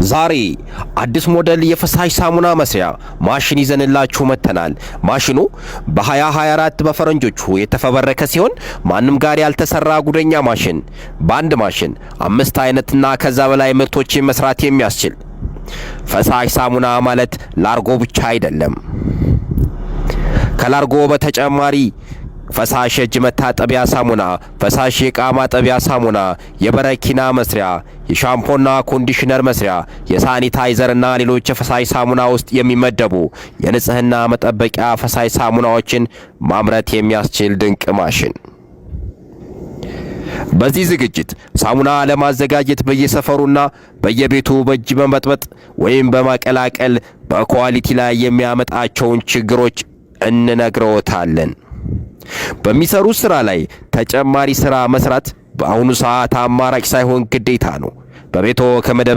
ዛሬ አዲስ ሞዴል የፈሳሽ ሳሙና መስሪያ ማሽን ይዘንላችሁ መተናል። ማሽኑ በ2024 በፈረንጆቹ የተፈበረከ ሲሆን ማንም ጋር ያልተሰራ ጉደኛ ማሽን፣ በአንድ ማሽን 5 አይነትና ከዛ በላይ ምርቶችን መስራት የሚያስችል ፈሳሽ ሳሙና ማለት ላርጎ ብቻ አይደለም። ከላርጎ በተጨማሪ ፈሳሽ የእጅ መታጠቢያ ሳሙና፣ ፈሳሽ የዕቃ ማጠቢያ ሳሙና፣ የበረኪና መስሪያ፣ የሻምፖና ኮንዲሽነር መስሪያ፣ የሳኒታይዘርና ሌሎች የፈሳሽ ሳሙና ውስጥ የሚመደቡ የንጽህና መጠበቂያ ፈሳሽ ሳሙናዎችን ማምረት የሚያስችል ድንቅ ማሽን። በዚህ ዝግጅት ሳሙና ለማዘጋጀት በየሰፈሩና በየቤቱ በእጅ በመጥበጥ ወይም በማቀላቀል በኳሊቲ ላይ የሚያመጣቸውን ችግሮች እንነግረዎታለን። በሚሰሩ ስራ ላይ ተጨማሪ ስራ መስራት በአሁኑ ሰዓት አማራጭ ሳይሆን ግዴታ ነው። በቤቶ ከመደበኛ